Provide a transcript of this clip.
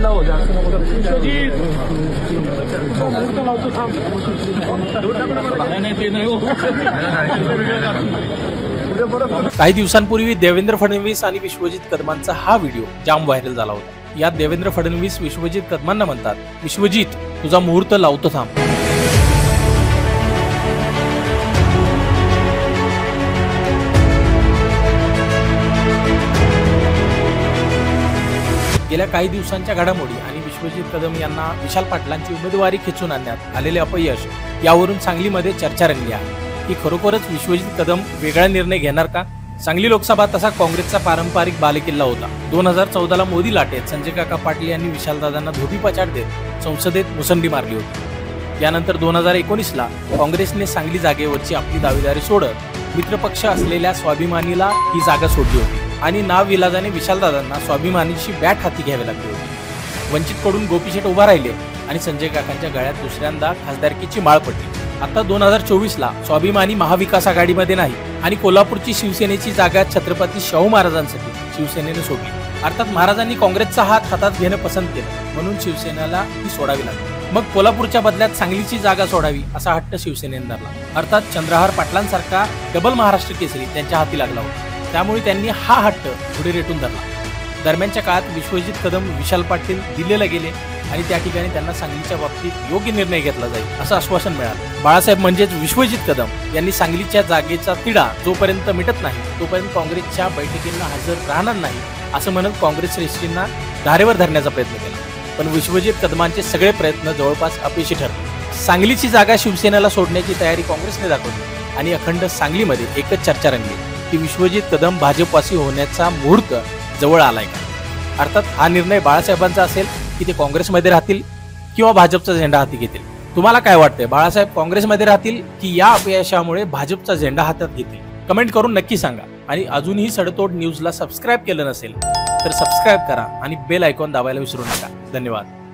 हो जास्त काही दिवसांपूर्वी देवेंद्र फडणवीस आणि विश्वजित कदमांचा हा व्हिडिओ जाम व्हायरल झाला होता। यात देवेंद्र फडणवीस विश्वजित कदमांना म्हणतात, विश्वजित तुझा मुहूर्त लावतो थांब। गेल्या काही दिवसांच्या घडामोडी आणि विश्वजित कदम यांना विशाल पाटलांची उमेदवारी खेचून आणण्यात आलेले अपयश यावरून सांगलीमध्ये चर्चा रंगली आहे की खरोखरच विश्वजित कदम वेगळा निर्णय घेणार का? सांगली लोकसभा तसा काँग्रेसचा पारंपरिक बालेकिल्ला होता। 2014ला मोदी लाटेत संजय काका पाटील यांनी विशालदादांना धोबी पछाड देत संसदेत मुसंडी मारली होती। यानंतर 2019ला काँग्रेसने सांगली जागेवरची आपली दावेदारी सोडत मित्रपक्ष असलेल्या स्वाभिमानीला ही जागा सोडली होती आणि नाविलाजाने विशालदादांना स्वाभिमानीची बॅट हाती घ्यावी लागली होती। वंचितकडून गोपीशेठ उभा राहिले आणि संजय काकांच्या गळ्यात दुसऱ्यांदा खासदारकीची माळ पडली। आता 2024ला स्वाभिमानी महाविकास आघाडीमध्ये नाही आणि कोल्हापूरची शिवसेनेची जागा छत्रपती शाहू महाराजांसाठी शिवसेनेने सोडली। अर्थात महाराजांनी काँग्रेसचा हात हातात घेणं पसंत केलं म्हणून शिवसेनेला ती सोडावी लागली। मग कोल्हापूरच्या बदल्यात सांगलीची जागा सोडावी असा हट्ट शिवसेनेने धरला। अर्थात चंद्रहार पाटलांसारखा डबल महाराष्ट्र केसरी त्यांच्या हाती लागला होता, त्यामुळे त्यांनी हा हट्ट पुढे रेटून धरला। दरम्यानच्या काळात विश्वजित कदम विशाल पाटील दिल्लीला गेले आणि त्या ठिकाणी त्यांना सांगलीच्या बाबतीत योग्य निर्णय घेतला जाईल असं आश्वासन मिळालं। बाळासाहेब म्हणजेच विश्वजित कदम यांनी सांगलीच्या जागेचा तिढा जोपर्यंत मिटत नाही तोपर्यंत काँग्रेसच्या बैठकींना हजर राहणार नाही असं म्हणत काँग्रेस श्रेष्ठींना धारेवर धरण्याचा प्रयत्न केला, पण विश्वजित कदमांचे सगळे प्रयत्न जवळपास अपयशी ठरले। सांगलीची जागा शिवसेनेला सोडण्याची तयारी काँग्रेसने दाखवली आणि अखंड सांगलीमध्ये एकच चर्चा रंगली की विश्वजित कदम भाजपवासी होण्याचा मुहूर्त जवळ आलाय का? अर्थात हा निर्णय बाळासाहेबांचा असेल की ते काँग्रेसमध्ये राहतील किंवा भाजपचा झेंडा हाती घेतील। तुम्हाला काय वाटतंय, बाळासाहेब काँग्रेसमध्ये राहतील की या अपयशामुळे भाजपचा झेंडा हातात घेतील? कमेंट करून नक्की सांगा आणि अजूनही सडतोड न्यूजला सबस्क्राईब केलं नसेल तर सबस्क्राईब करा आणि बेल आयकॉन दाबायला विसरू नका। धन्यवाद।